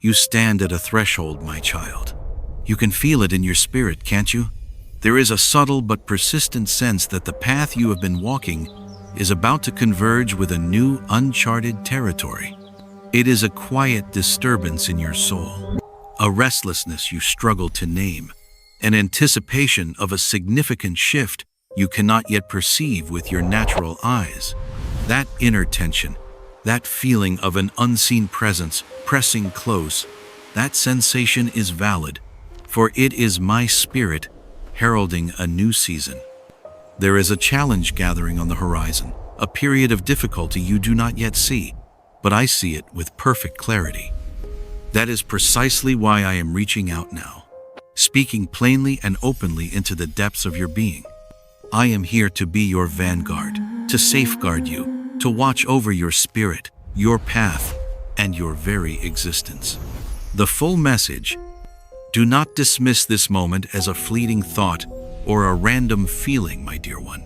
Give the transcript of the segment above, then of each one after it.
You stand at a threshold, my child. You can feel it in your spirit, can't you? There is a subtle but persistent sense that the path you have been walking is about to converge with a new, uncharted territory. It is a quiet disturbance in your soul, a restlessness you struggle to name, an anticipation of a significant shift you cannot yet perceive with your natural eyes. That inner tension, that feeling of an unseen presence pressing close, that sensation is valid, for it is my spirit heralding a new season. There is a challenge gathering on the horizon, a period of difficulty you do not yet see, but I see it with perfect clarity. That is precisely why I am reaching out now, speaking plainly and openly into the depths of your being. I am here to be your vanguard, to safeguard you, to watch over your spirit, your path, and your very existence. The full message: do not dismiss this moment as a fleeting thought or a random feeling, my dear one.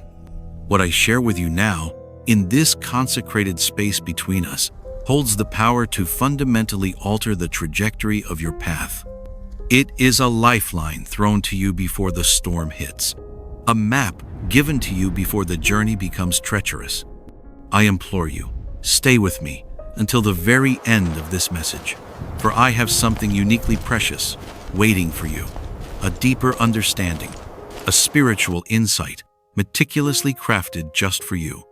What I share with you now, in this consecrated space between us, holds the power to fundamentally alter the trajectory of your path. It is a lifeline thrown to you before the storm hits, a map given to you before the journey becomes treacherous. I implore you, stay with me until the very end of this message, for I have something uniquely precious waiting for you, a deeper understanding, a spiritual insight meticulously crafted just for you.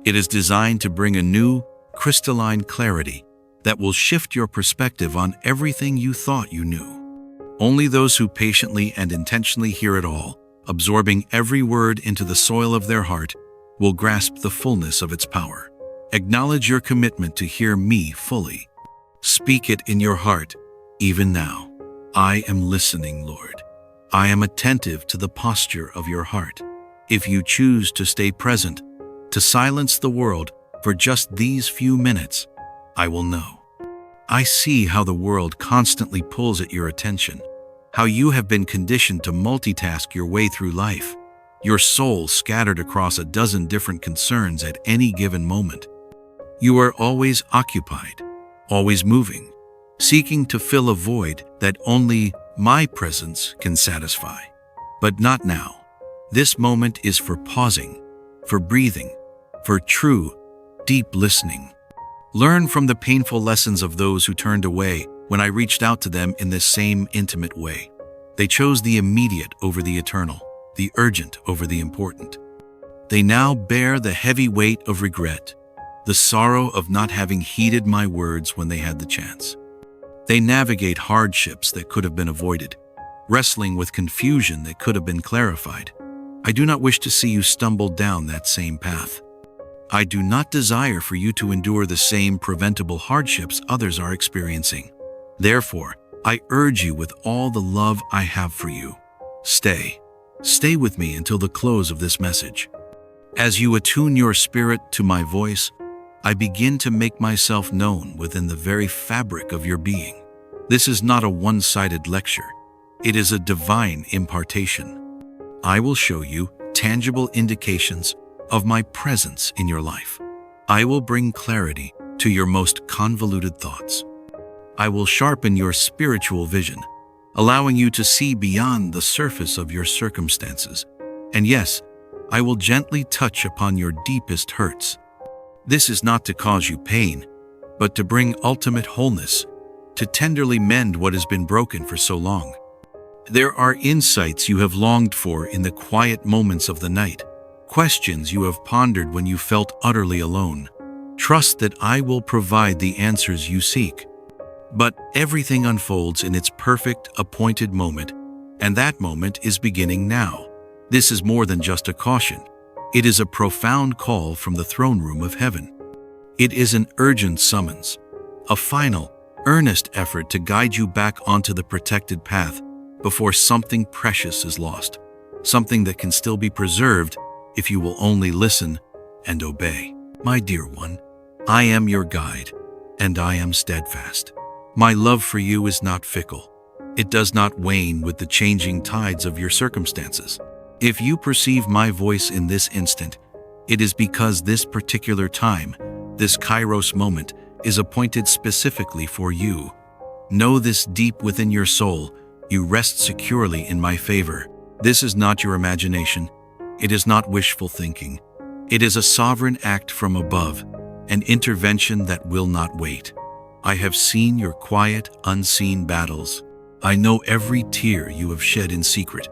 It is designed to bring a new, crystalline clarity that will shift your perspective on everything you thought you knew. Only those who patiently and intentionally hear it all, absorbing every word into the soil of their heart, will grasp the fullness of its power. Acknowledge your commitment to hear me fully. Speak it in your heart, even now. I am listening, Lord. I am attentive to the posture of your heart. If you choose to stay present, to silence the world for just these few minutes, I will know. I see how the world constantly pulls at your attention, how you have been conditioned to multitask your way through life, your soul scattered across a dozen different concerns at any given moment. You are always occupied, always moving, seeking to fill a void that only my presence can satisfy. But not now. This moment is for pausing, for breathing, for true, deep listening. Learn from the painful lessons of those who turned away when I reached out to them in this same intimate way. They chose the immediate over the eternal, the urgent over the important. They now bear the heavy weight of regret, the sorrow of not having heeded my words when they had the chance. They navigate hardships that could have been avoided, wrestling with confusion that could have been clarified. I do not wish to see you stumble down that same path. I do not desire for you to endure the same preventable hardships others are experiencing. Therefore, I urge you with all the love I have for you. Stay with me until the close of this message. As you attune your spirit to my voice, I begin to make myself known within the very fabric of your being. This is not a one-sided lecture. It is a divine impartation. I will show you tangible indications of my presence in your life. I will bring clarity to your most convoluted thoughts. I will sharpen your spiritual vision, allowing you to see beyond the surface of your circumstances. And yes, I will gently touch upon your deepest hurts. This is not to cause you pain, but to bring ultimate wholeness, to tenderly mend what has been broken for so long. There are insights you have longed for in the quiet moments of the night, questions you have pondered when you felt utterly alone. Trust that I will provide the answers you seek. But everything unfolds in its perfect, appointed moment, and that moment is beginning now. This is more than just a caution. It is a profound call from the throne room of heaven. It is an urgent summons, a final, earnest effort to guide you back onto the protected path before something precious is lost, something that can still be preserved if you will only listen and obey. My dear one, I am your guide, and I am steadfast. My love for you is not fickle. It does not wane with the changing tides of your circumstances. If you perceive my voice in this instant, it is because this particular time, this Kairos moment, is appointed specifically for you. Know this deep within your soul, you rest securely in my favor. This is not your imagination. It is not wishful thinking. It is a sovereign act from above, an intervention that will not wait. I have seen your quiet, unseen battles. I know every tear you have shed in secret,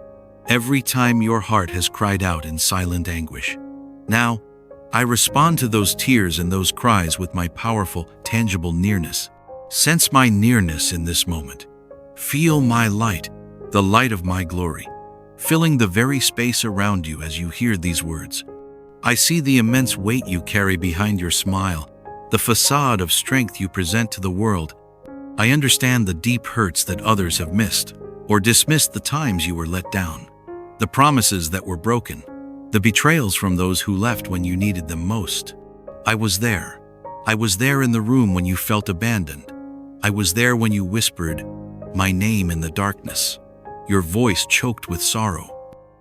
every time your heart has cried out in silent anguish. Now, I respond to those tears and those cries with my powerful, tangible nearness. Sense my nearness in this moment. Feel my light, the light of my glory, filling the very space around you as you hear these words. I see the immense weight you carry behind your smile, the facade of strength you present to the world. I understand the deep hurts that others have missed, or dismissed, the times you were let down, the promises that were broken, the betrayals from those who left when you needed them most. I was there. I was there in the room when you felt abandoned. I was there when you whispered my name in the darkness, your voice choked with sorrow.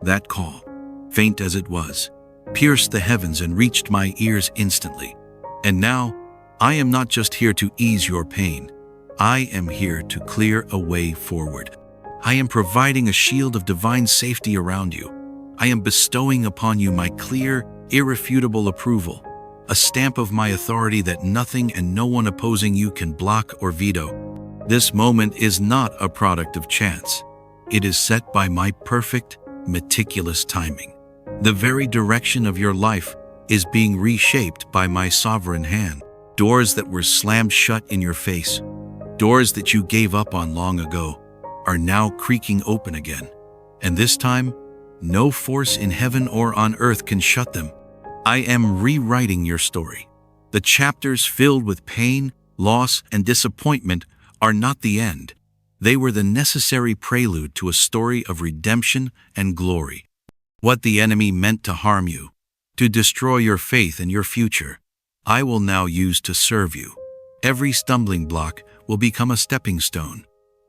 That call, faint as it was, pierced the heavens and reached my ears instantly. And now, I am not just here to ease your pain. I am here to clear a way forward. I am providing a shield of divine safety around you. I am bestowing upon you my clear, irrefutable approval, a stamp of my authority that nothing and no one opposing you can block or veto. This moment is not a product of chance. It is set by my perfect, meticulous timing. The very direction of your life is being reshaped by my sovereign hand. Doors that were slammed shut in your face, doors that you gave up on long ago, are now creaking open again. And this time, no force in heaven or on earth can shut them. I am rewriting your story. The chapters filled with pain, loss, and disappointment are not the end. They were the necessary prelude to a story of redemption and glory. What the enemy meant to harm you, to destroy your faith and your future, I will now use to serve you. Every stumbling block will become a stepping stone.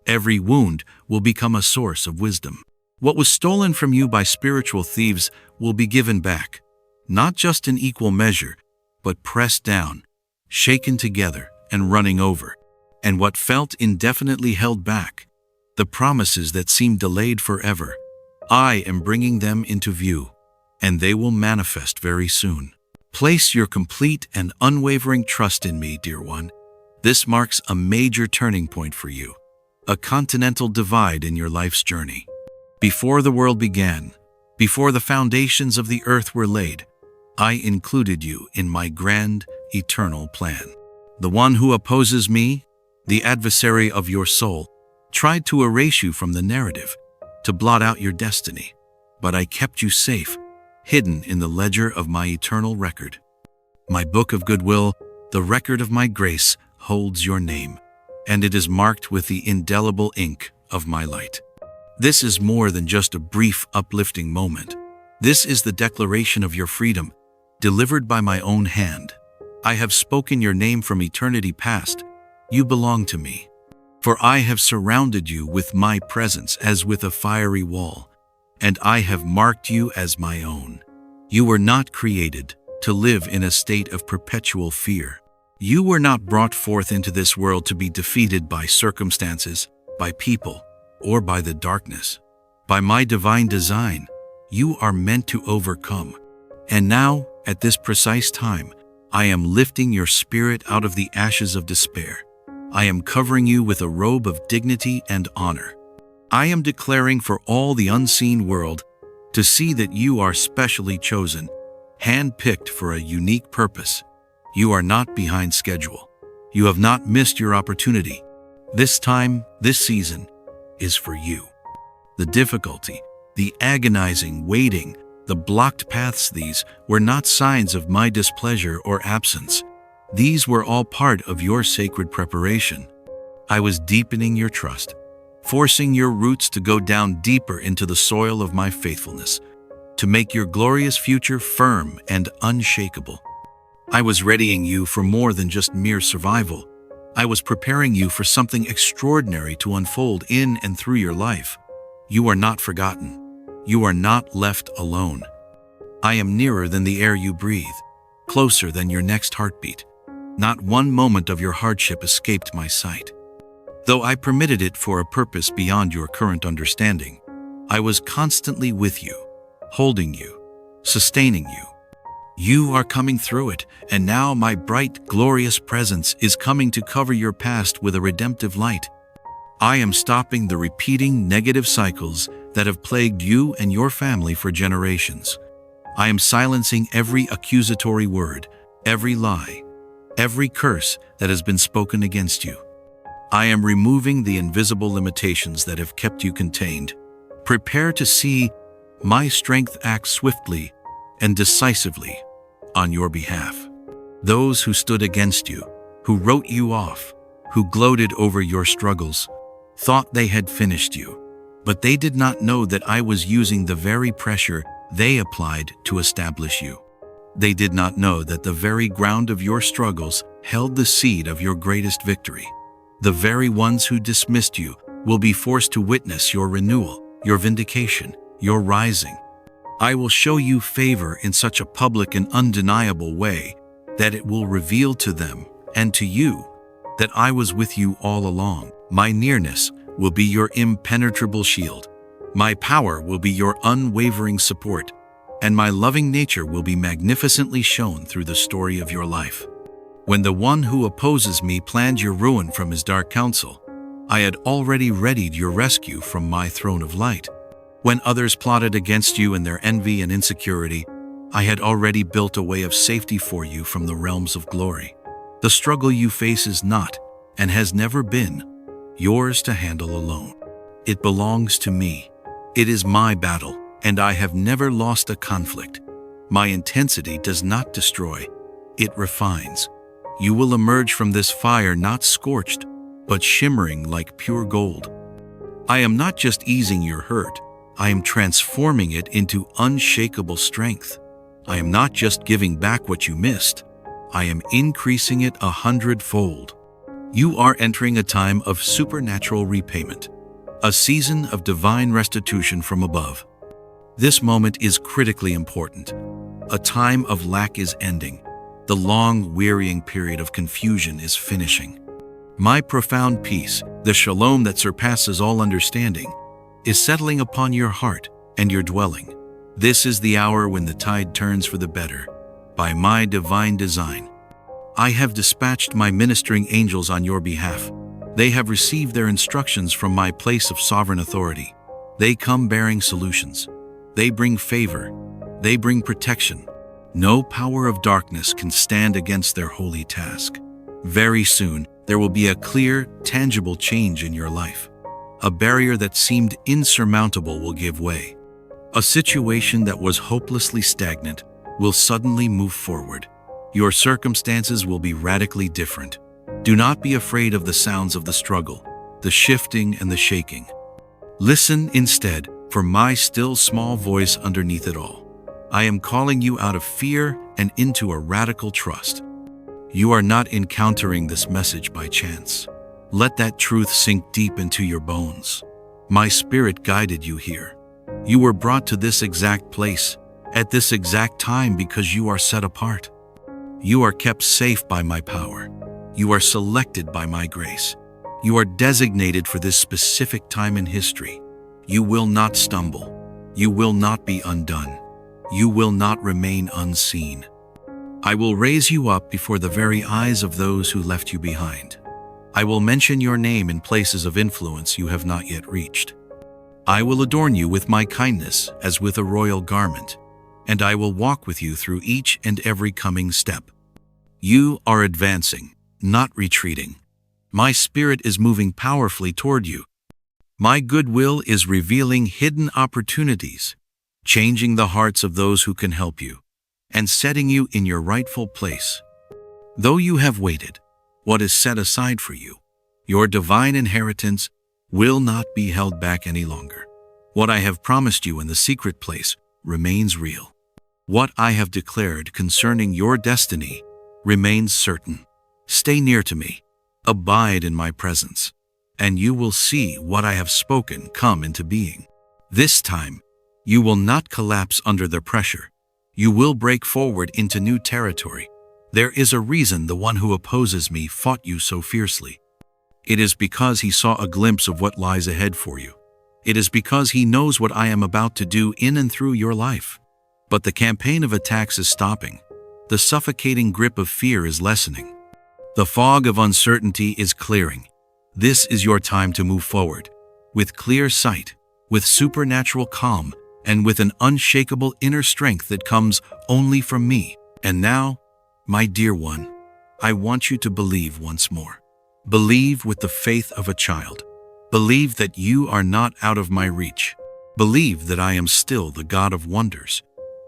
Every wound will become a source of wisdom. What was stolen from you by spiritual thieves will be given back, not just in equal measure, but pressed down, shaken together, and running over. And what felt indefinitely held back, the promises that seemed delayed forever, I am bringing them into view, and they will manifest very soon. Place your complete and unwavering trust in me, dear one. This marks a major turning point for you, a continental divide in your life's journey. Before the world began, before the foundations of the earth were laid, I included you in my grand, eternal plan. The one who opposes me, the adversary of your soul, tried to erase you from the narrative, to blot out your destiny. But I kept you safe, hidden in the ledger of my eternal record. My book of goodwill, the record of my grace, holds your name, and it is marked with the indelible ink of my light. This is more than just a brief, uplifting moment. This is the declaration of your freedom, delivered by my own hand. I have spoken your name from eternity past. You belong to me. For I have surrounded you with my presence as with a fiery wall, and I have marked you as my own. You were not created to live in a state of perpetual fear. You were not brought forth into this world to be defeated by circumstances, by people, or by the darkness. By my divine design, you are meant to overcome. And now, at this precise time, I am lifting your spirit out of the ashes of despair. I am covering you with a robe of dignity and honor. I am declaring for all the unseen world to see that you are specially chosen, hand-picked for a unique purpose. You are not behind schedule. You have not missed your opportunity. This time, this season, is for you. The difficulty, the agonizing waiting, the blocked paths, these were not signs of my displeasure or absence. These were all part of your sacred preparation. I was deepening your trust, forcing your roots to go down deeper into the soil of my faithfulness, to make your glorious future firm and unshakable. I was readying you for more than just mere survival. I was preparing you for something extraordinary to unfold in and through your life. You are not forgotten. You are not left alone. I am nearer than the air you breathe, closer than your next heartbeat. Not one moment of your hardship escaped my sight. Though I permitted it for a purpose beyond your current understanding, I was constantly with you, holding you, sustaining you. You are coming through it, and now my bright, glorious presence is coming to cover your past with a redemptive light. I am stopping the repeating negative cycles that have plagued you and your family for generations. I am silencing every accusatory word, every lie, every curse that has been spoken against you. I am removing the invisible limitations that have kept you contained. Prepare to see my strength act swiftly and decisively on your behalf. Those who stood against you, who wrote you off, who gloated over your struggles, thought they had finished you, but they did not know that I was using the very pressure they applied to establish you. They did not know that the very ground of your struggles held the seed of your greatest victory. The very ones who dismissed you will be forced to witness your renewal, your vindication, your rising. I will show you favor in such a public and undeniable way that it will reveal to them and to you that I was with you all along. My nearness will be your impenetrable shield. My power will be your unwavering support, and my loving nature will be magnificently shown through the story of your life. When the one who opposes me planned your ruin from his dark counsel, I had already readied your rescue from my throne of light. When others plotted against you in their envy and insecurity, I had already built a way of safety for you from the realms of glory. The struggle you face is not, and has never been, yours to handle alone. It belongs to me. It is my battle, and I have never lost a conflict. My intensity does not destroy, it refines. You will emerge from this fire not scorched, but shimmering like pure gold. I am not just easing your hurt, I am transforming it into unshakable strength. I am not just giving back what you missed, I am increasing it 100-fold. You are entering a time of supernatural repayment, a season of divine restitution from above. This moment is critically important. A time of lack is ending. The long, wearying period of confusion is finishing. My profound peace, the shalom that surpasses all understanding, is settling upon your heart and your dwelling. This is the hour when the tide turns for the better, by my divine design. I have dispatched my ministering angels on your behalf. They have received their instructions from my place of sovereign authority. They come bearing solutions. They bring favor. They bring protection. No power of darkness can stand against their holy task. Very soon, there will be a clear, tangible change in your life. A barrier that seemed insurmountable will give way. A situation that was hopelessly stagnant will suddenly move forward. Your circumstances will be radically different. Do not be afraid of the sounds of the struggle, the shifting and the shaking. Listen instead for my still small voice underneath it all. I am calling you out of fear and into a radical trust. You are not encountering this message by chance. Let that truth sink deep into your bones. My spirit guided you here. You were brought to this exact place, at this exact time because you are set apart. You are kept safe by my power. You are selected by my grace. You are designated for this specific time in history. You will not stumble. You will not be undone. You will not remain unseen. I will raise you up before the very eyes of those who left you behind. I will mention your name in places of influence you have not yet reached. I will adorn you with my kindness as with a royal garment, and I will walk with you through each and every coming step. You are advancing, not retreating. My spirit is moving powerfully toward you. My goodwill is revealing hidden opportunities, changing the hearts of those who can help you, and setting you in your rightful place. Though you have waited, what is set aside for you, your divine inheritance, will not be held back any longer. What I have promised you in the secret place remains real. What I have declared concerning your destiny remains certain. Stay near to me, abide in my presence, and you will see what I have spoken come into being. This time, you will not collapse under the pressure. You will break forward into new territory. There is a reason the one who opposes me fought you so fiercely. It is because he saw a glimpse of what lies ahead for you. It is because he knows what I am about to do in and through your life. But the campaign of attacks is stopping. The suffocating grip of fear is lessening. The fog of uncertainty is clearing. This is your time to move forward, with clear sight, with supernatural calm, and with an unshakable inner strength that comes only from me. And now, my dear one, I want you to believe once more. Believe with the faith of a child. Believe that you are not out of my reach. Believe that I am still the God of wonders,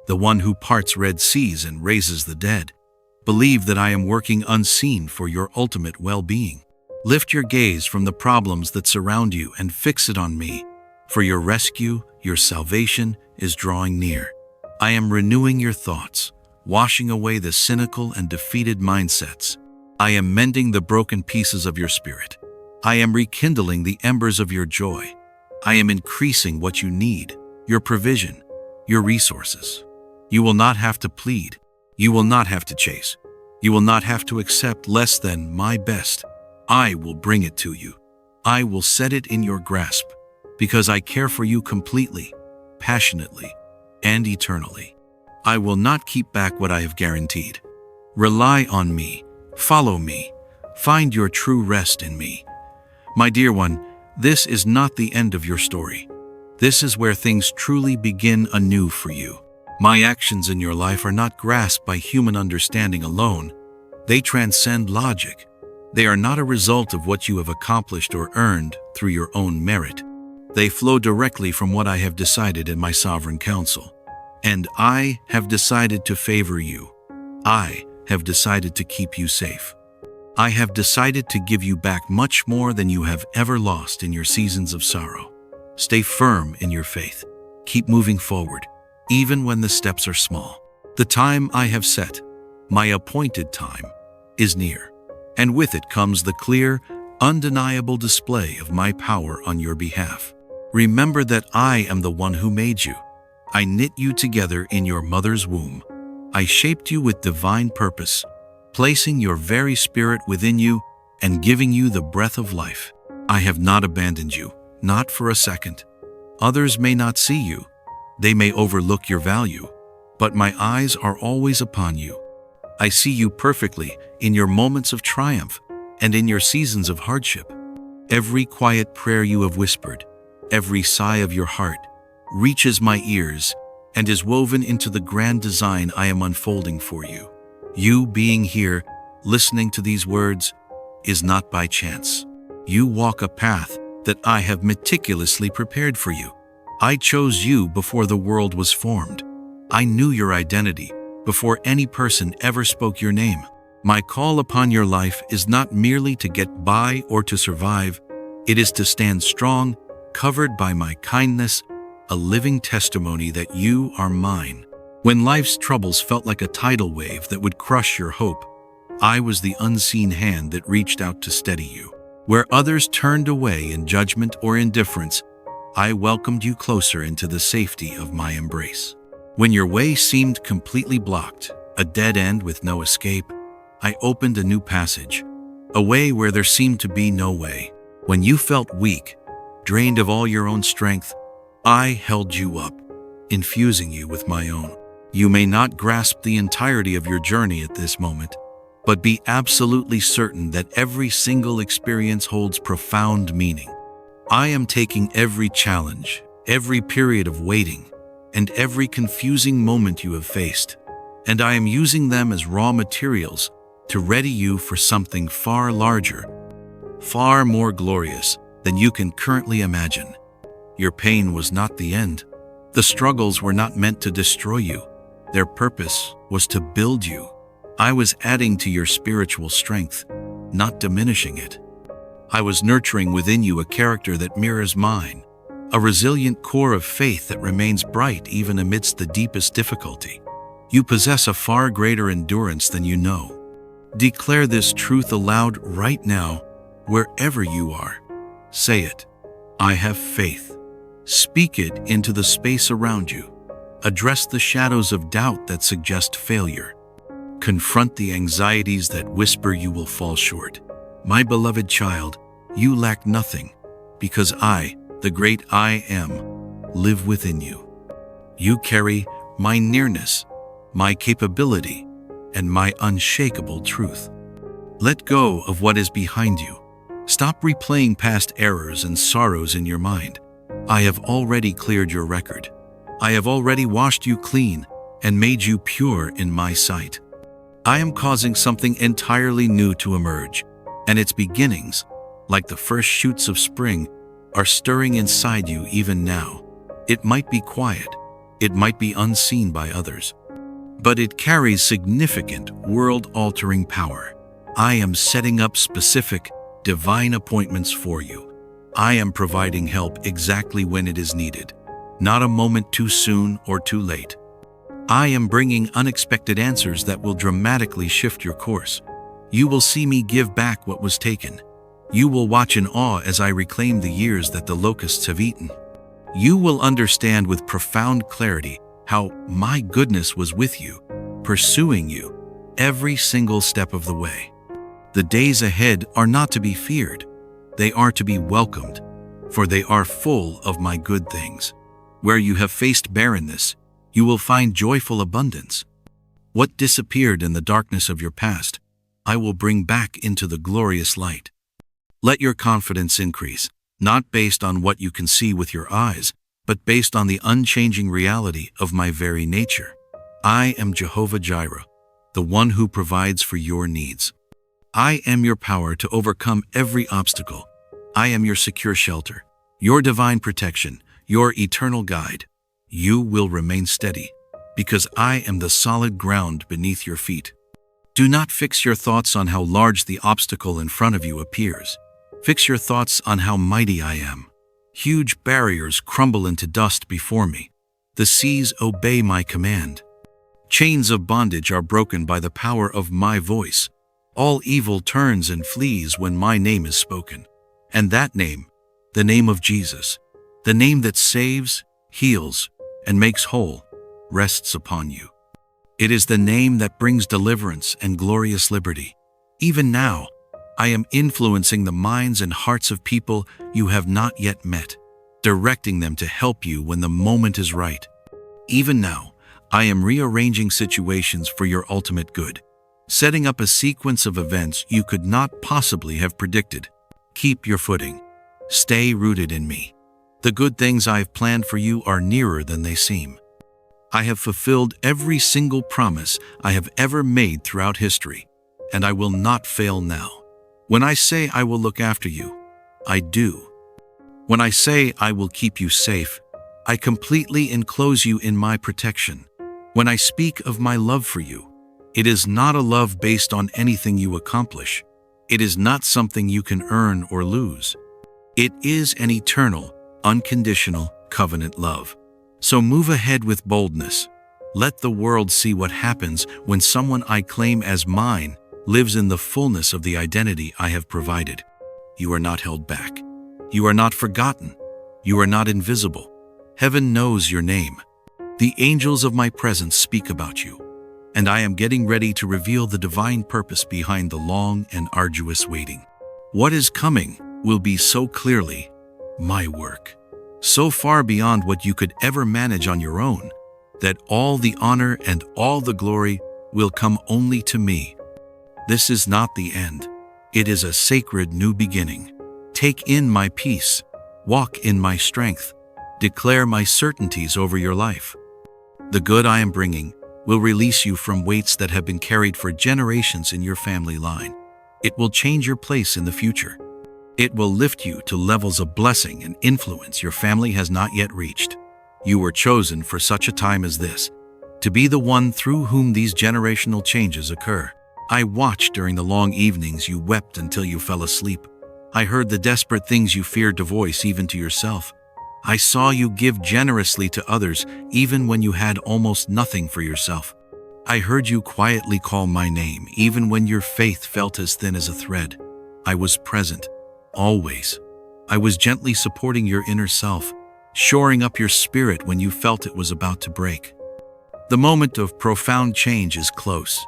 the one who parts red seas and raises the dead. Believe that I am working unseen for your ultimate well-being. Lift your gaze from the problems that surround you and fix it on me, for your rescue, your salvation is drawing near. I am renewing your thoughts, washing away the cynical and defeated mindsets. I am mending the broken pieces of your spirit. I am rekindling the embers of your joy. I am increasing what you need, your provision, your resources. You will not have to plead. You will not have to chase. You will not have to accept less than my best. I will bring it to you. I will set it in your grasp, because I care for you completely, passionately, and eternally. I will not keep back what I have guaranteed. Rely on me. Follow me. Find your true rest in me. My dear one, this is not the end of your story. This is where things truly begin anew for you. My actions in your life are not grasped by human understanding alone. They transcend logic. They are not a result of what you have accomplished or earned through your own merit. They flow directly from what I have decided in my sovereign counsel. And I have decided to favor you. I have decided to keep you safe. I have decided to give you back much more than you have ever lost in your seasons of sorrow. Stay firm in your faith. Keep moving forward, even when the steps are small. The time I have set, my appointed time, is near, and with it comes the clear, undeniable display of my power on your behalf. Remember that I am the one who made you. I knit you together in your mother's womb. I shaped you with divine purpose, placing your very spirit within you and giving you the breath of life. I have not abandoned you, not for a second. Others may not see you. They may overlook your value, but my eyes are always upon you. I see you perfectly in your moments of triumph and in your seasons of hardship. Every quiet prayer you have whispered, every sigh of your heart, reaches my ears and is woven into the grand design I am unfolding for you. You being here, listening to these words, is not by chance. You walk a path that I have meticulously prepared for you. I chose you before the world was formed. I knew your identity before any person ever spoke your name. My call upon your life is not merely to get by or to survive. It is to stand strong, covered by my kindness, a living testimony that you are mine. When life's troubles felt like a tidal wave that would crush your hope, I was the unseen hand that reached out to steady you. Where others turned away in judgment or indifference, I welcomed you closer into the safety of my embrace. When your way seemed completely blocked, a dead end with no escape, I opened a new passage, a way where there seemed to be no way. When you felt weak, drained of all your own strength, I held you up, infusing you with my own. You may not grasp the entirety of your journey at this moment, but be absolutely certain that every single experience holds profound meaning. I am taking every challenge, every period of waiting, and every confusing moment you have faced, and I am using them as raw materials to ready you for something far larger, far more glorious than you can currently imagine. Your pain was not the end. The struggles were not meant to destroy you. Their purpose was to build you. I was adding to your spiritual strength, not diminishing it. I was nurturing within you a character that mirrors mine, a resilient core of faith that remains bright even amidst the deepest difficulty. You possess a far greater endurance than you know. Declare this truth aloud right now, wherever you are. Say it. I have faith. Speak it into the space around you. Address the shadows of doubt that suggest failure. Confront the anxieties that whisper you will fall short. My beloved child, You lack nothing, because I, the great I am, live within you. You carry my nearness, my capability, and my unshakable truth. Let go of what is behind you. Stop replaying past errors and sorrows in your mind. I have already cleared your record. I have already washed you clean and made you pure in my sight. I am causing something entirely new to emerge, and its beginnings, like the first shoots of spring, are stirring inside you even now. It might be quiet, it might be unseen by others, but it carries significant, world-altering power. I am setting up specific, divine appointments for you. I am providing help exactly when it is needed, not a moment too soon or too late. I am bringing unexpected answers that will dramatically shift your course. You will see me give back what was taken. You will watch in awe as I reclaim the years that the locusts have eaten. You will understand with profound clarity how my goodness was with you, pursuing you, every single step of the way. The days ahead are not to be feared. They are to be welcomed, for they are full of my good things. Where you have faced barrenness, you will find joyful abundance. What disappeared in the darkness of your past, I will bring back into the glorious light. Let your confidence increase, not based on what you can see with your eyes, but based on the unchanging reality of my very nature. I am Jehovah Jireh, the one who provides for your needs. I am your power to overcome every obstacle. I am your secure shelter, your divine protection, your eternal guide. You will remain steady, because I am the solid ground beneath your feet. Do not fix your thoughts on how large the obstacle in front of you appears. Fix your thoughts on how mighty I am. Huge barriers crumble into dust before me. The seas obey my command. Chains of bondage are broken by the power of my voice. All evil turns and flees when my name is spoken. And that name, the name of Jesus, the name that saves, heals, and makes whole, rests upon you. It is the name that brings deliverance and glorious liberty. Even now, I am influencing the minds and hearts of people you have not yet met, directing them to help you when the moment is right. Even now, I am rearranging situations for your ultimate good, setting up a sequence of events you could not possibly have predicted. Keep your footing. Stay rooted in me. The good things I have planned for you are nearer than they seem. I have fulfilled every single promise I have ever made throughout history, and I will not fail now. When I say I will look after you, I do. When I say I will keep you safe, I completely enclose you in my protection. When I speak of my love for you, it is not a love based on anything you accomplish. It is not something you can earn or lose. It is an eternal, unconditional covenant love. So move ahead with boldness. Let the world see what happens when someone I claim as mine lives in the fullness of the identity I have provided. You are not held back. You are not forgotten. You are not invisible. Heaven knows your name. The angels of my presence speak about you, and I am getting ready to reveal the divine purpose behind the long and arduous waiting. What is coming will be so clearly my work, so far beyond what you could ever manage on your own, that all the honor and all the glory will come only to me. This is not the end. It is a sacred new beginning. Take in my peace, walk in my strength, declare my certainties over your life. The good I am bringing will release you from weights that have been carried for generations in your family line. It will change your place in the future. It will lift you to levels of blessing and influence your family has not yet reached. You were chosen for such a time as this, to be the one through whom these generational changes occur. I watched during the long evenings you wept until you fell asleep. I heard the desperate things you feared to voice even to yourself. I saw you give generously to others even when you had almost nothing for yourself. I heard you quietly call my name even when your faith felt as thin as a thread. I was present, always. I was gently supporting your inner self, shoring up your spirit when you felt it was about to break. The moment of profound change is close.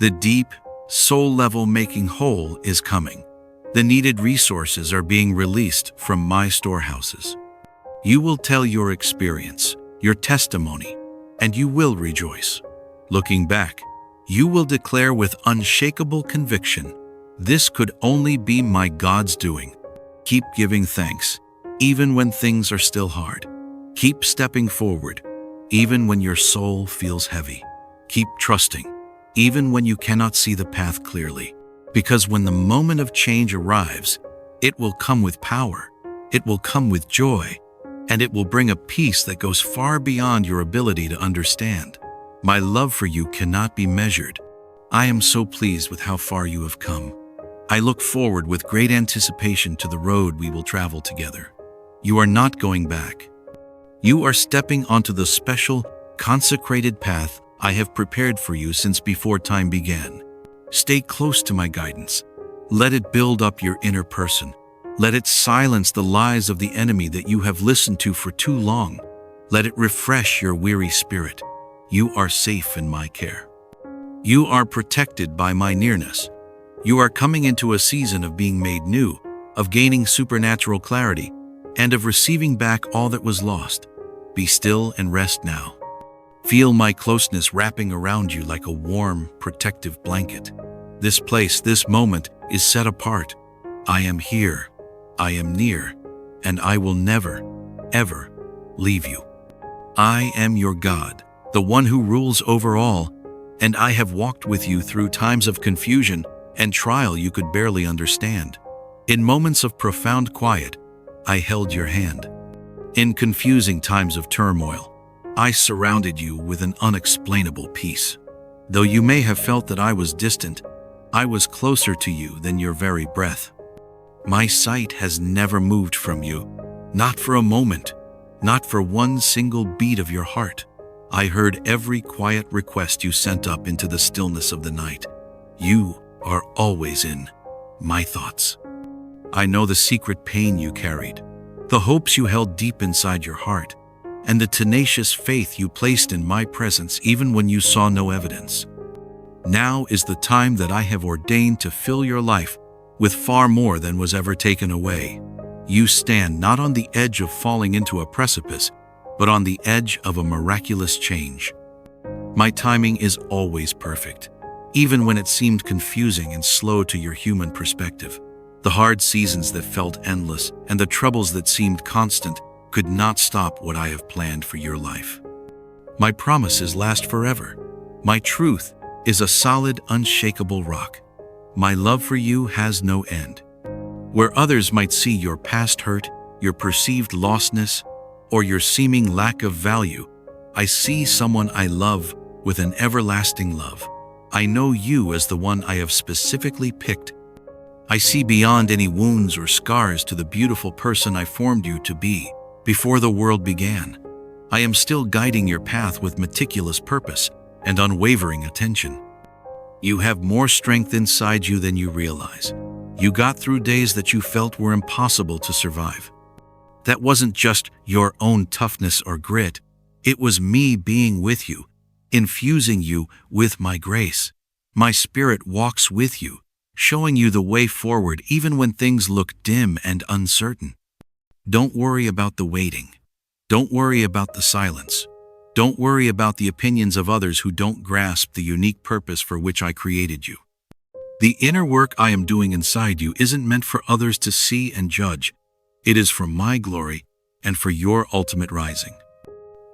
The deep, soul-level making whole is coming. The needed resources are being released from my storehouses. You will tell your experience, your testimony, and you will rejoice. Looking back, you will declare with unshakable conviction, "This could only be my God's doing." Keep giving thanks, even when things are still hard. Keep stepping forward, even when your soul feels heavy. Keep trusting, even when you cannot see the path clearly. Because when the moment of change arrives, it will come with power, it will come with joy, and it will bring a peace that goes far beyond your ability to understand. My love for you cannot be measured. I am so pleased with how far you have come. I look forward with great anticipation to the road we will travel together. You are not going back. You are stepping onto the special, consecrated path I have prepared for you since before time began. Stay close to my guidance. Let it build up your inner person. Let it silence the lies of the enemy that you have listened to for too long. Let it refresh your weary spirit. You are safe in my care. You are protected by my nearness. You are coming into a season of being made new, of gaining supernatural clarity, and of receiving back all that was lost. Be still and rest now. Feel my closeness wrapping around you like a warm, protective blanket. This place, this moment, is set apart. I am here, I am near, and I will never, ever leave you. I am your God, the one who rules over all, and I have walked with you through times of confusion and trial you could barely understand. In moments of profound quiet, I held your hand. In confusing times of turmoil, I surrounded you with an unexplainable peace. Though you may have felt that I was distant, I was closer to you than your very breath. My sight has never moved from you, not for a moment, not for one single beat of your heart. I heard every quiet request you sent up into the stillness of the night. You are always in my thoughts. I know the secret pain you carried, the hopes you held deep inside your heart, and the tenacious faith you placed in my presence even when you saw no evidence. Now is the time that I have ordained to fill your life with far more than was ever taken away. You stand not on the edge of falling into a precipice, but on the edge of a miraculous change. My timing is always perfect, even when it seemed confusing and slow to your human perspective. The hard seasons that felt endless and the troubles that seemed constant could not stop what I have planned for your life. My promises last forever. My truth is a solid, unshakable rock. My love for you has no end. Where others might see your past hurt, your perceived lostness, or your seeming lack of value, I see someone I love with an everlasting love. I know you as the one I have specifically picked. I see beyond any wounds or scars to the beautiful person I formed you to be before the world began. I am still guiding your path with meticulous purpose and unwavering attention. You have more strength inside you than you realize. You got through days that you felt were impossible to survive. That wasn't just your own toughness or grit. It was me being with you, infusing you with my grace. My spirit walks with you, showing you the way forward even when things look dim and uncertain. Don't worry about the waiting. Don't worry about the silence. Don't worry about the opinions of others who don't grasp the unique purpose for which I created you. The inner work I am doing inside you isn't meant for others to see and judge. It is for my glory and for your ultimate rising.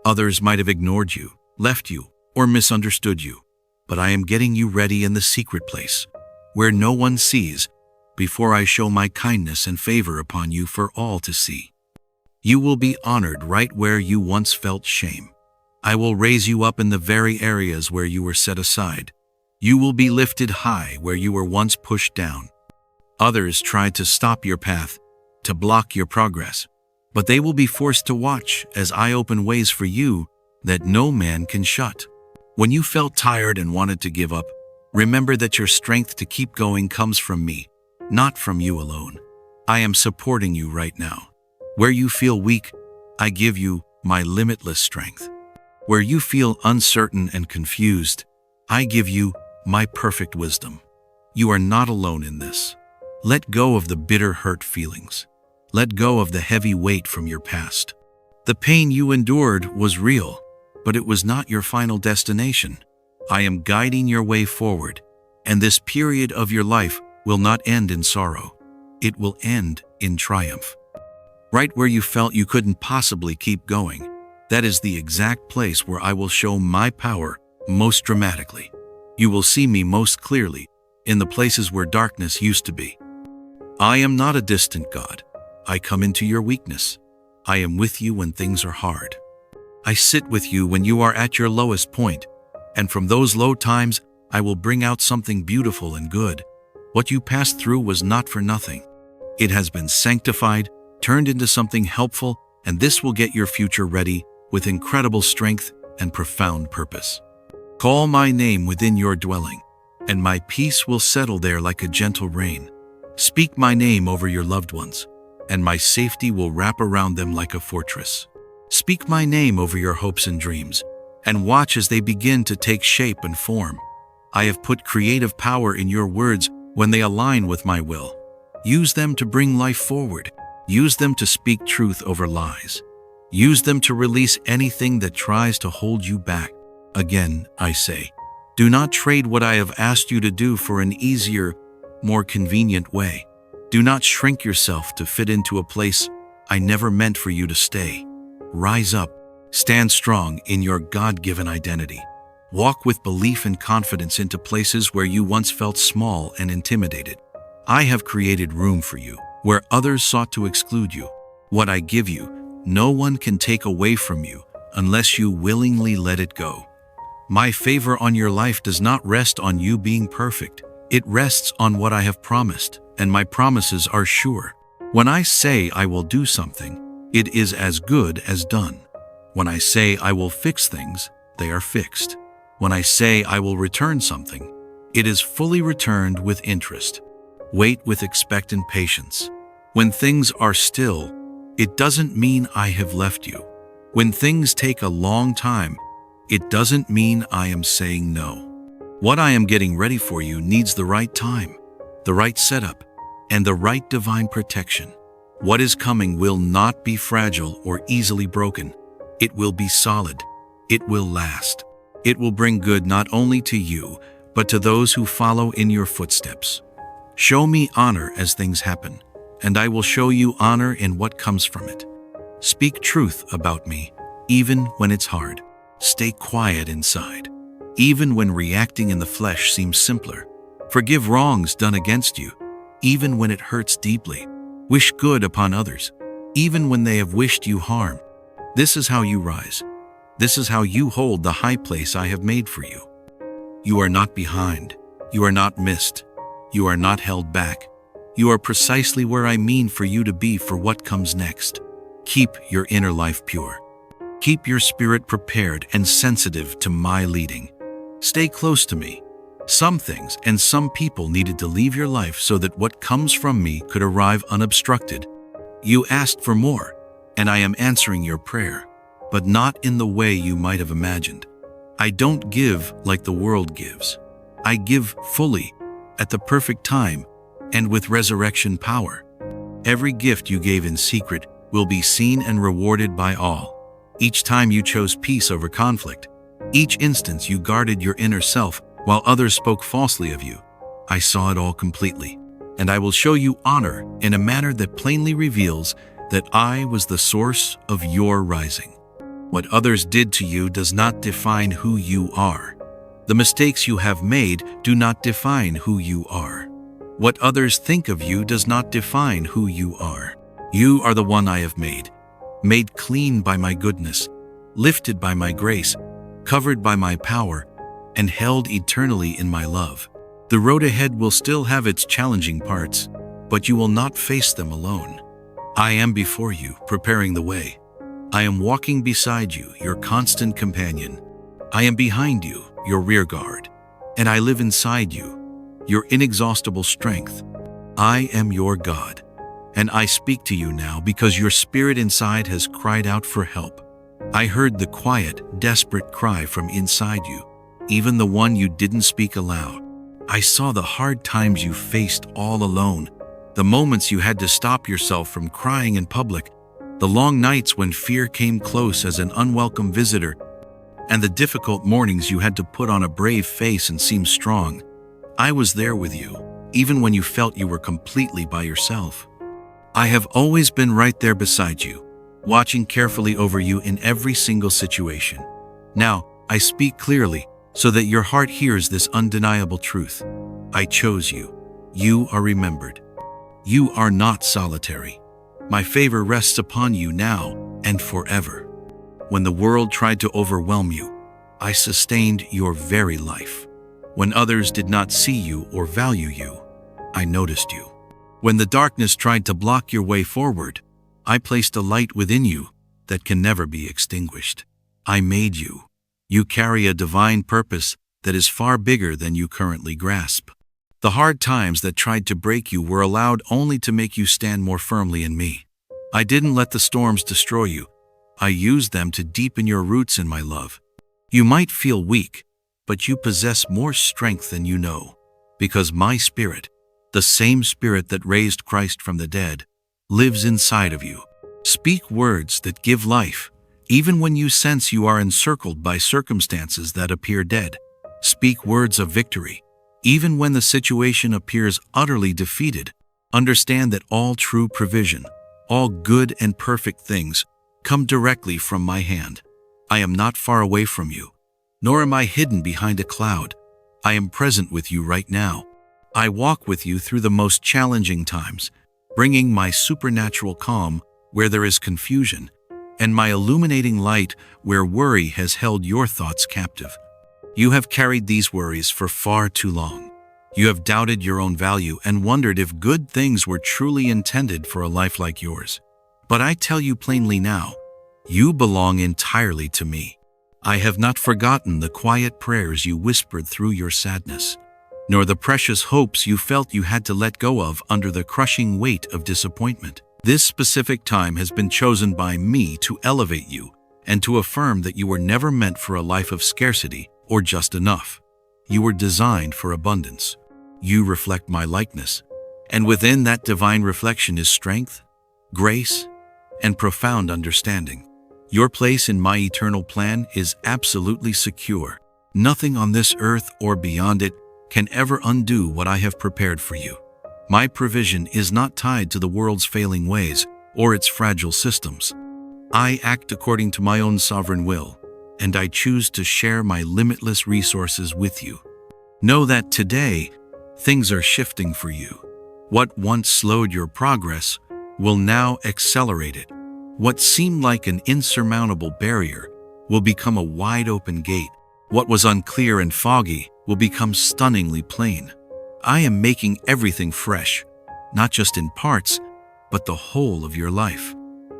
Others might have ignored you, left you, or misunderstood you, but I am getting you ready in the secret place, where no one sees, before I show my kindness and favor upon you for all to see. You will be honored right where you once felt shame. I will raise you up in the very areas where you were set aside. You will be lifted high where you were once pushed down. Others tried to stop your path, to block your progress, but they will be forced to watch as I open ways for you that no man can shut. When you felt tired and wanted to give up, remember that your strength to keep going comes from me, not from you alone. I am supporting you right now. Where you feel weak, I give you my limitless strength. Where you feel uncertain and confused, I give you my perfect wisdom. You are not alone in this. Let go of the bitter hurt feelings. Let go of the heavy weight from your past. The pain you endured was real, but it was not your final destination. I am guiding your way forward, and this period of your life will not end in sorrow. It will end in triumph. Right where you felt you couldn't possibly keep going, that is the exact place where I will show my power most dramatically. You will see me most clearly in the places where darkness used to be. I am not a distant God. I come into your weakness. I am with you when things are hard. I sit with you when you are at your lowest point, and from those low times I will bring out something beautiful and good. What you passed through was not for nothing. It has been sanctified, turned into something helpful, and this will get your future ready with incredible strength and profound purpose. Call my name within your dwelling, and my peace will settle there like a gentle rain. Speak my name over your loved ones, and my safety will wrap around them like a fortress. Speak my name over your hopes and dreams, and watch as they begin to take shape and form. I have put creative power in your words when they align with my will. Use them to bring life forward. Use them to speak truth over lies. Use them to release anything that tries to hold you back. Again, I say, do not trade what I have asked you to do for an easier, more convenient way. Do not shrink yourself to fit into a place I never meant for you to stay. Rise up, stand strong in your God-given identity. Walk with belief and confidence into places where you once felt small and intimidated. I have created room for you where others sought to exclude you. What I give you, no one can take away from you unless you willingly let it go. My favor on your life does not rest on you being perfect. It rests on what I have promised, and my promises are sure. When I say I will do something, it is as good as done. When I say I will fix things, they are fixed. When I say I will return something, it is fully returned with interest. Wait with expectant patience. When things are still, it doesn't mean I have left you. When things take a long time, it doesn't mean I am saying no. What I am getting ready for you needs the right time, the right setup, and the right divine protection. What is coming will not be fragile or easily broken. It will be solid. It will last. It will bring good not only to you, but to those who follow in your footsteps. Show me honor as things happen, and I will show you honor in what comes from it. Speak truth about me, even when it's hard. Stay quiet inside, even when reacting in the flesh seems simpler. Forgive wrongs done against you, even when it hurts deeply. Wish good upon others, even when they have wished you harm. This is how you rise. This is how you hold the high place I have made for you. You are not behind. You are not missed. You are not held back. You are precisely where I mean for you to be for what comes next. Keep your inner life pure. Keep your spirit prepared and sensitive to my leading. Stay close to me. Some things and some people needed to leave your life so that what comes from me could arrive unobstructed. You asked for more, and I am answering your prayer, but not in the way you might have imagined. I don't give like the world gives. I give fully, at the perfect time, and with resurrection power. Every gift you gave in secret will be seen and rewarded by all. Each time you chose peace over conflict, each instance you guarded your inner self while others spoke falsely of you, I saw it all completely, and I will show you honor in a manner that plainly reveals that I was the source of your rising. What others did to you does not define who you are. The mistakes you have made do not define who you are. What others think of you does not define who you are. You are the one I have made clean by my goodness, lifted by my grace, covered by my power, and held eternally in my love. The road ahead will still have its challenging parts, but you will not face them alone. I am before you, preparing the way. I am walking beside you, your constant companion. I am behind you, your rear guard, and I live inside you, your inexhaustible strength. I am your God, and I speak to you now because your spirit inside has cried out for help. I heard the quiet, desperate cry from inside you, even the one you didn't speak aloud. I saw the hard times you faced all alone, The moments you had to stop yourself from crying in public, the long nights when fear came close as an unwelcome visitor, and the difficult mornings you had to put on a brave face and seem strong. I was there with you, even when you felt you were completely by yourself. I have always been right there beside you, watching carefully over you in every single situation. Now, I speak clearly so that your heart hears this undeniable truth. I chose you. You are remembered. You are not solitary. My favor rests upon you now and forever. When the world tried to overwhelm you, I sustained your very life. When others did not see you or value you, I noticed you. When the darkness tried to block your way forward, I placed a light within you that can never be extinguished. I made you. You carry a divine purpose that is far bigger than you currently grasp. The hard times that tried to break you were allowed only to make you stand more firmly in me. I didn't let the storms destroy you. I used them to deepen your roots in my love. You might feel weak, but you possess more strength than you know, because my Spirit, the same Spirit that raised Christ from the dead, lives inside of you. Speak words that give life, even when you sense you are encircled by circumstances that appear dead. Speak words of victory, even when the situation appears utterly defeated. Understand that all true provision, all good and perfect things, come directly from my hand. I am not far away from you, nor am I hidden behind a cloud. I am present with you right now. I walk with you through the most challenging times, bringing my supernatural calm where there is confusion, and my illuminating light where worry has held your thoughts captive. You have carried these worries for far too long. You have doubted your own value and wondered if good things were truly intended for a life like yours. But I tell you plainly now, you belong entirely to me. I have not forgotten the quiet prayers you whispered through your sadness, nor the precious hopes you felt you had to let go of under the crushing weight of disappointment. This specific time has been chosen by me to elevate you and to affirm that you were never meant for a life of scarcity or just enough. You were designed for abundance. You reflect my likeness, and within that divine reflection is strength, grace, and profound understanding. Your place in my eternal plan is absolutely secure. Nothing on this earth or beyond it can ever undo what I have prepared for you. My provision is not tied to the world's failing ways or its fragile systems. I act according to my own sovereign will, and I choose to share my limitless resources with you. Know that today, things are shifting for you. What once slowed your progress will now accelerate it. What seemed like an insurmountable barrier will become a wide-open gate. What was unclear and foggy will become stunningly plain. I am making everything fresh, not just in parts, but the whole of your life.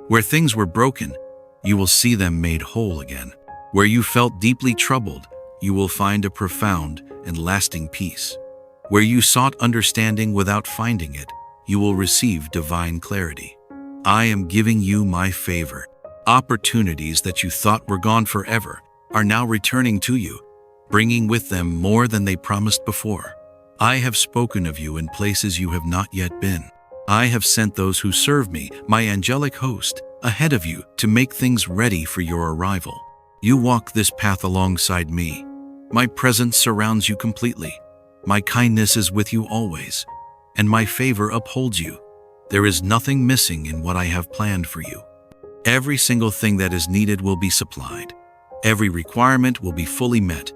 Where things were broken, you will see them made whole again. Where you felt deeply troubled, you will find a profound and lasting peace. Where you sought understanding without finding it, you will receive divine clarity. I am giving you my favor. Opportunities that you thought were gone forever are now returning to you, bringing with them more than they promised before. I have spoken of you in places you have not yet been. I have sent those who serve me, my angelic host, ahead of you to make things ready for your arrival. You walk this path alongside me. My presence surrounds you completely. My kindness is with you always, and my favor upholds you. There is nothing missing in what I have planned for you. Every single thing that is needed will be supplied. Every requirement will be fully met,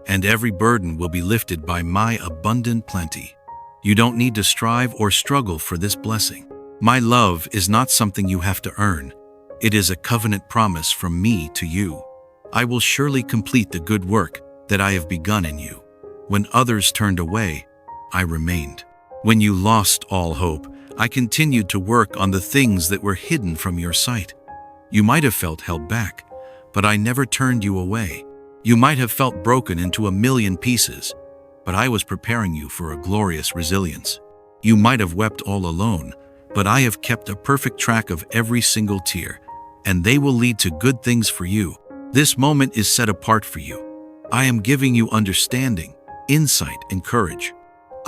and every burden will be lifted by my abundant plenty. You don't need to strive or struggle for this blessing. My love is not something you have to earn. It is a covenant promise from me to you. I will surely complete the good work that I have begun in you. When others turned away, I remained. When you lost all hope, I continued to work on the things that were hidden from your sight. You might have felt held back, but I never turned you away. You might have felt broken into a million pieces, but I was preparing you for a glorious resilience. You might have wept all alone, but I have kept a perfect track of every single tear, and they will lead to good things for you. This moment is set apart for you. I am giving you understanding, insight, and courage.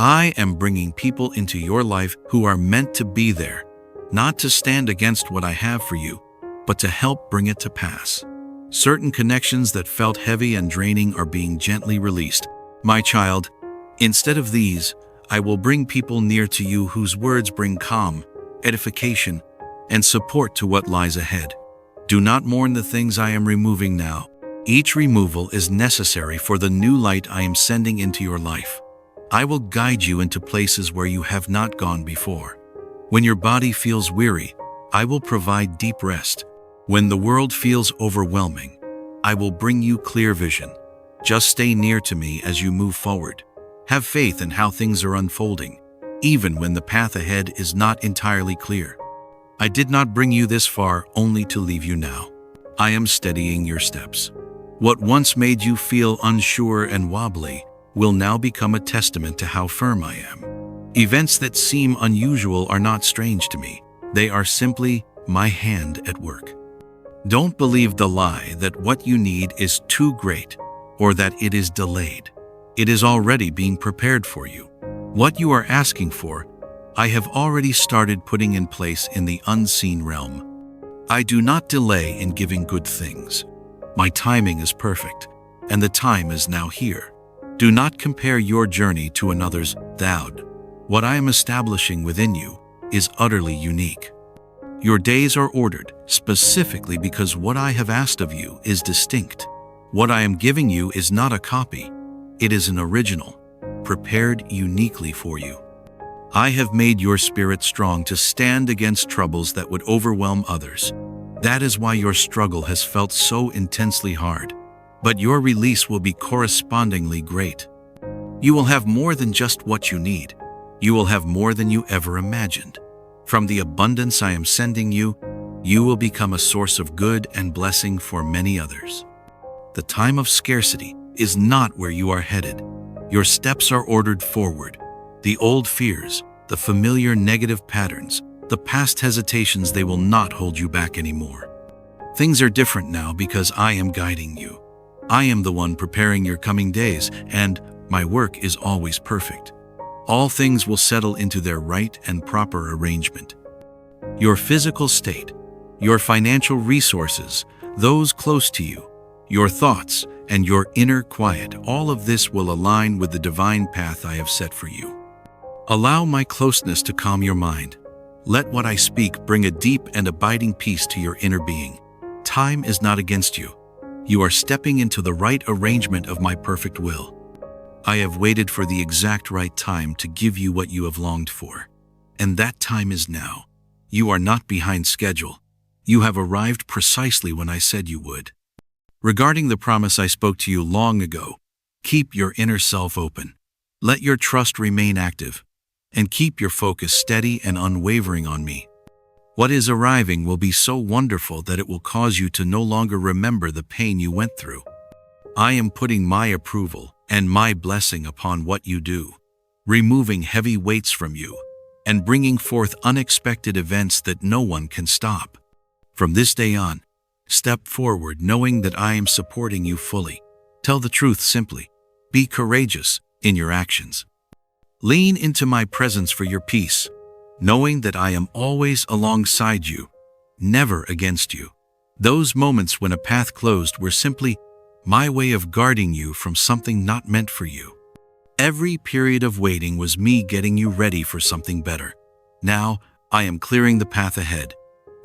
I am bringing people into your life who are meant to be there, not to stand against what I have for you, but to help bring it to pass. Certain connections that felt heavy and draining are being gently released. My child, instead of these, I will bring people near to you whose words bring calm, edification, and support to what lies ahead. Do not mourn the things I am removing now. Each removal is necessary for the new light I am sending into your life. I will guide you into places where you have not gone before. When your body feels weary, I will provide deep rest. When the world feels overwhelming, I will bring you clear vision. Just stay near to me as you move forward. Have faith in how things are unfolding, even when the path ahead is not entirely clear. I did not bring you this far only to leave you now. I am steadying your steps. What once made you feel unsure and wobbly will now become a testament to how firm I am. Events that seem unusual are not strange to me. They are simply my hand at work. Don't believe the lie that what you need is too great or that it is delayed. It is already being prepared for you. What you are asking for, I have already started putting in place in the unseen realm. I do not delay in giving good things. My timing is perfect, and the time is now here. Do not compare your journey to another's dowd. What I am establishing within you is utterly unique. Your days are ordered specifically because what I have asked of you is distinct. What I am giving you is not a copy. It is an original, prepared uniquely for you. I have made your spirit strong to stand against troubles that would overwhelm others. That is why your struggle has felt so intensely hard. But your release will be correspondingly great. You will have more than just what you need. You will have more than you ever imagined. From the abundance I am sending you, you will become a source of good and blessing for many others. The time of scarcity is not where you are headed. Your steps are ordered forward. The old fears, the familiar negative patterns, the past hesitations, they will not hold you back anymore. Things are different now because I am guiding you. I am the one preparing your coming days, and my work is always perfect. All things will settle into their right and proper arrangement. Your physical state, your financial resources, those close to you, your thoughts, and your inner quiet, all of this will align with the divine path I have set for you. Allow my closeness to calm your mind. Let what I speak bring a deep and abiding peace to your inner being. Time is not against you. You are stepping into the right arrangement of my perfect will. I have waited for the exact right time to give you what you have longed for. And that time is now. You are not behind schedule. You have arrived precisely when I said you would. Regarding the promise I spoke to you long ago, keep your inner self open. Let your trust remain active, and keep your focus steady and unwavering on me. What is arriving will be so wonderful that it will cause you to no longer remember the pain you went through. I am putting my approval and my blessing upon what you do, removing heavy weights from you, and bringing forth unexpected events that no one can stop. From this day on, step forward knowing that I am supporting you fully. Tell the truth simply. Be courageous in your actions. Lean into my presence for your peace, knowing that I am always alongside you, never against you. Those moments when a path closed were simply my way of guarding you from something not meant for you. Every period of waiting was me getting you ready for something better. Now, I am clearing the path ahead.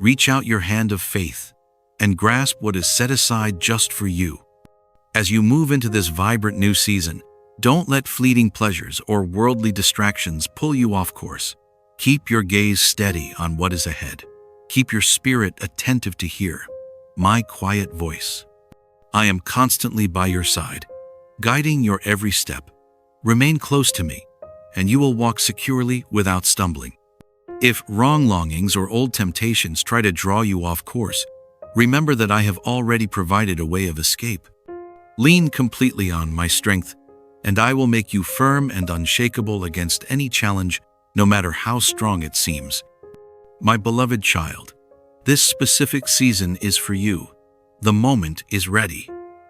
Reach out your hand of faith and grasp what is set aside just for you. As you move into this vibrant new season, don't let fleeting pleasures or worldly distractions pull you off course. Keep your gaze steady on what is ahead. Keep your spirit attentive to hear my quiet voice. I am constantly by your side, guiding your every step. Remain close to me, and you will walk securely without stumbling. If wrong longings or old temptations try to draw you off course, remember that I have already provided a way of escape. Lean completely on my strength, and I will make you firm and unshakable against any challenge, no matter how strong it seems. My beloved child, this specific season is for you. The moment is ready.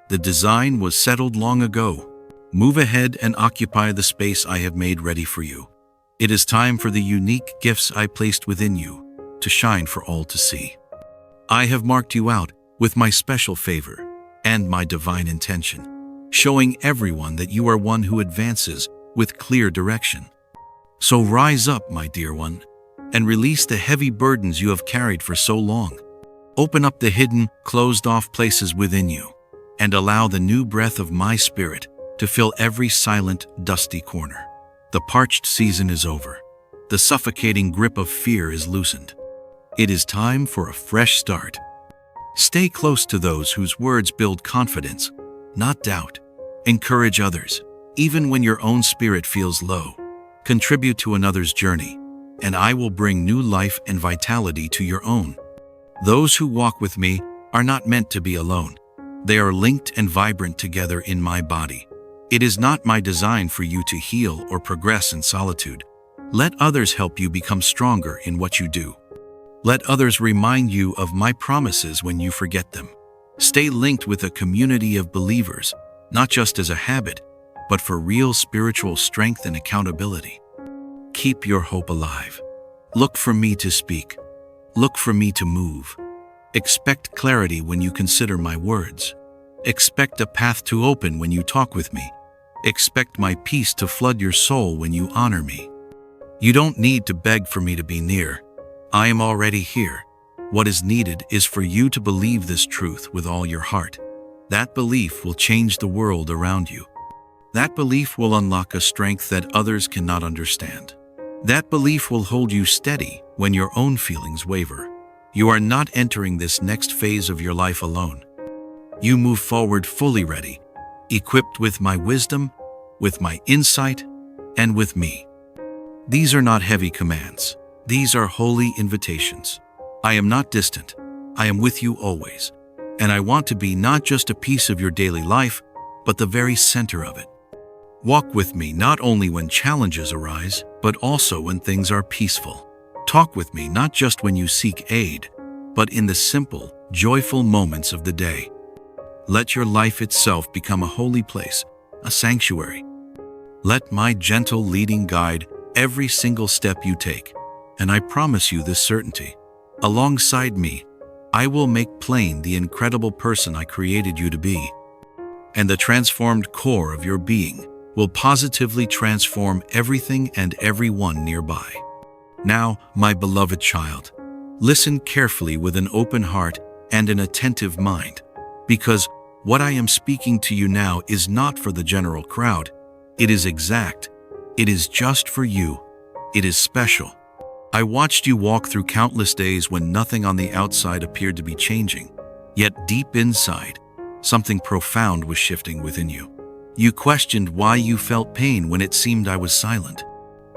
The design was settled long ago. Move ahead and occupy the space I have made ready for you. It is time for the unique gifts I placed within you to shine for all to see. I have marked you out with my special favor and my divine intention, showing everyone that you are one who advances with clear direction. So rise up, my dear one, and release the heavy burdens you have carried for so long. Open up the hidden, closed-off places within you, and allow the new breath of my spirit to fill every silent, dusty corner. The parched season is over. The suffocating grip of fear is loosened. It is time for a fresh start. Stay close to those whose words build confidence, not doubt. Encourage others, even when your own spirit feels low. Contribute to another's journey, and I will bring new life and vitality to your own. Those who walk with me are not meant to be alone. They are linked and vibrant together in my body. It is not my design for you to heal or progress in solitude. Let others help you become stronger in what you do. Let others remind you of my promises when you forget them. Stay linked with a community of believers, not just as a habit, but for real spiritual strength and accountability. Keep your hope alive. Look for me to speak. Look for me to move. Expect clarity when you consider my words. Expect a path to open when you talk with me. Expect my peace to flood your soul when you honor me. You don't need to beg for me to be near. I am already here. What is needed is for you to believe this truth with all your heart. That belief will change the world around you. That belief will unlock a strength that others cannot understand. That belief will hold you steady when your own feelings waver. You are not entering this next phase of your life alone. You move forward fully ready, equipped with my wisdom, with my insight, and with me. These are not heavy commands. These are holy invitations. I am not distant. I am with you always. And I want to be not just a piece of your daily life, but the very center of it. Walk with me not only when challenges arise, but also when things are peaceful. Talk with me not just when you seek aid, but in the simple, joyful moments of the day. Let your life itself become a holy place, a sanctuary. Let my gentle leading guide every single step you take. And I promise you this certainty. Alongside me, I will make plain the incredible person I created you to be. And the transformed core of your being will positively transform everything and everyone nearby. Now, my beloved child, listen carefully with an open heart and an attentive mind, because what I am speaking to you now is not for the general crowd. It is exact. It is just for you. It is special. I watched you walk through countless days when nothing on the outside appeared to be changing, yet deep inside, something profound was shifting within you. You questioned why you felt pain when it seemed I was silent.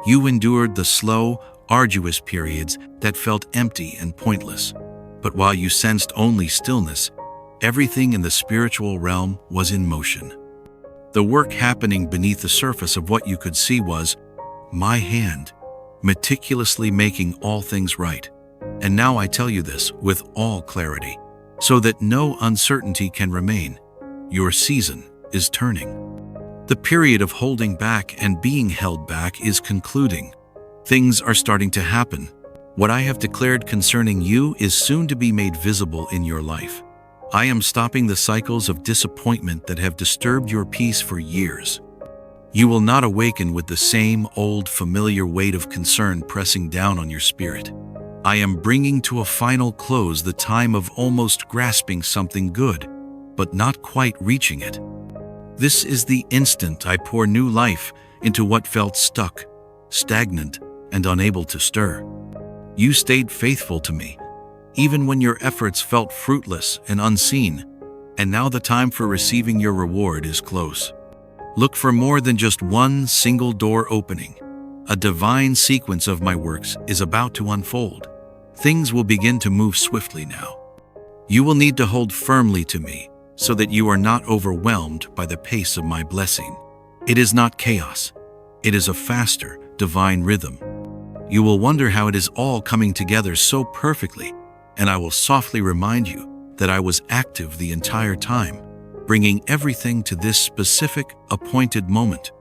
You endured the slow, arduous periods that felt empty and pointless. But while you sensed only stillness, everything in the spiritual realm was in motion. The work happening beneath the surface of what you could see was my hand, meticulously making all things right. And now I tell you this with all clarity, so that no uncertainty can remain. Your season is turning. The period of holding back and being held back is concluding. Things are starting to happen. What I have declared concerning you is soon to be made visible in your life. I am stopping the cycles of disappointment that have disturbed your peace for years. You will not awaken with the same old familiar weight of concern pressing down on your spirit. I am bringing to a final close the time of almost grasping something good, but not quite reaching it. This is the instant I pour new life into what felt stuck, stagnant, and unable to stir. You stayed faithful to me, even when your efforts felt fruitless and unseen, and now the time for receiving your reward is close. Look for more than just one single door opening. A divine sequence of my works is about to unfold. Things will begin to move swiftly now. You will need to hold firmly to me so that you are not overwhelmed by the pace of my blessing. It is not chaos. It is a faster, divine rhythm. You will wonder how it is all coming together so perfectly, and I will softly remind you that I was active the entire time, bringing everything to this specific, appointed moment.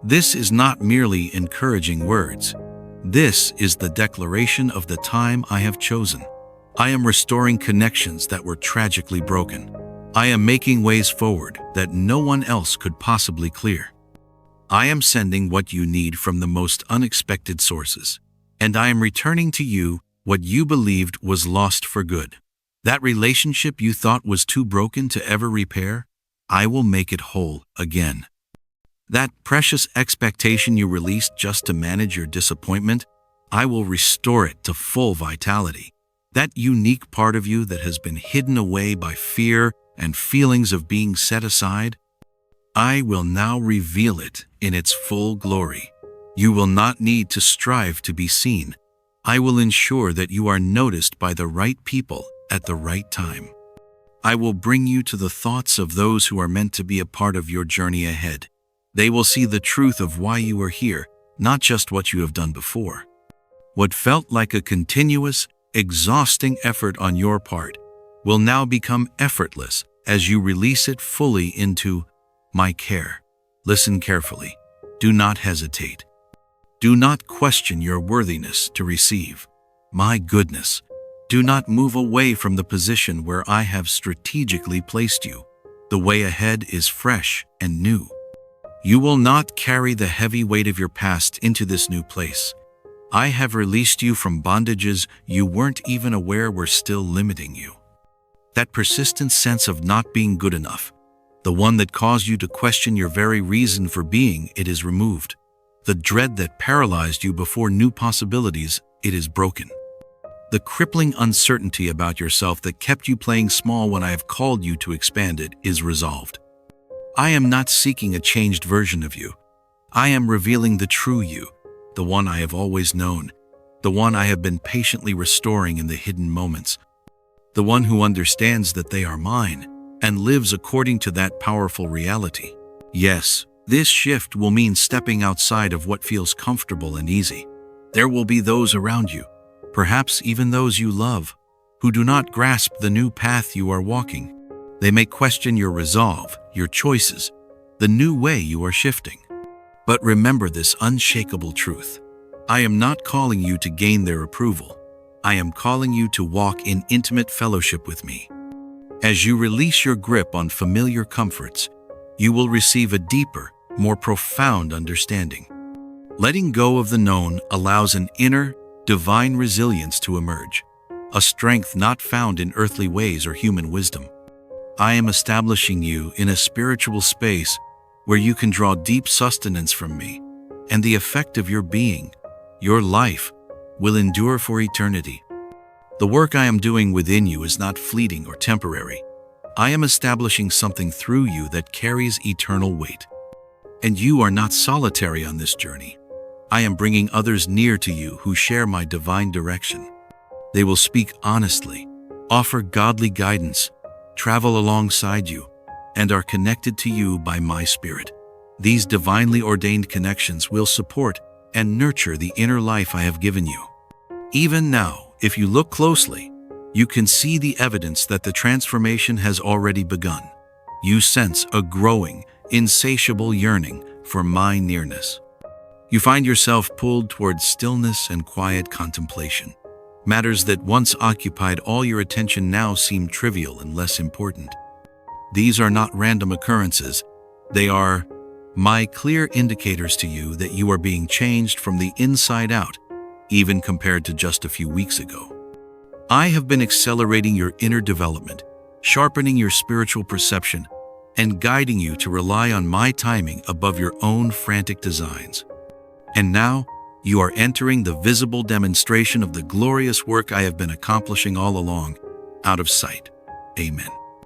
This is not merely encouraging words. This is the declaration of the time I have chosen. I am restoring connections that were tragically broken. I am making ways forward that no one else could possibly clear. I am sending what you need from the most unexpected sources, and I am returning to you what you believed was lost for good. That relationship you thought was too broken to ever repair, I will make it whole again. That precious expectation you released just to manage your disappointment, I will restore it to full vitality. That unique part of you that has been hidden away by fear and feelings of being set aside, I will now reveal it in its full glory. You will not need to strive to be seen. I will ensure that you are noticed by the right people at the right time. I will bring you to the thoughts of those who are meant to be a part of your journey ahead. They will see the truth of why you are here, not just what you have done before. What felt like a continuous, exhausting effort on your part will now become effortless as you release it fully into my care. Listen carefully. Do not hesitate. Do not question your worthiness to receive my goodness. Do not move away from the position where I have strategically placed you. The way ahead is fresh and new. You will not carry the heavy weight of your past into this new place. I have released you from bondages you weren't even aware were still limiting you. That persistent sense of not being good enough, the one that caused you to question your very reason for being, it is removed. The dread that paralyzed you before new possibilities, it is broken. The crippling uncertainty about yourself that kept you playing small when I have called you to expand it is resolved. I am not seeking a changed version of you. I am revealing the true you, the one I have always known, the one I have been patiently restoring in the hidden moments, the one who understands that they are mine and lives according to that powerful reality. Yes, this shift will mean stepping outside of what feels comfortable and easy. There will be those around you, perhaps even those you love, who do not grasp the new path you are walking. They may question your resolve, your choices, the new way you are shifting. But remember this unshakable truth. I am not calling you to gain their approval. I am calling you to walk in intimate fellowship with me. As you release your grip on familiar comforts, you will receive a deeper, more profound understanding. Letting go of the known allows an inner, divine resilience to emerge, a strength not found in earthly ways or human wisdom. I am establishing you in a spiritual space where you can draw deep sustenance from me, and the effect of your being, your life, will endure for eternity. The work I am doing within you is not fleeting or temporary. I am establishing something through you that carries eternal weight. And you are not solitary on this journey. I am bringing others near to you who share my divine direction. They will speak honestly, offer godly guidance, travel alongside you, and are connected to you by my Spirit. These divinely ordained connections will support and nurture the inner life I have given you. Even now, if you look closely, you can see the evidence that the transformation has already begun. You sense a growing, insatiable yearning for my nearness. You find yourself pulled towards stillness and quiet contemplation. Matters that once occupied all your attention now seem trivial and less important. These are not random occurrences. They are my clear indicators to you that you are being changed from the inside out, even compared to just a few weeks ago. I have been accelerating your inner development, sharpening your spiritual perception, and guiding you to rely on my timing above your own frantic designs. And now, you are entering the visible demonstration of the glorious work I have been accomplishing all along, out of sight. Amen.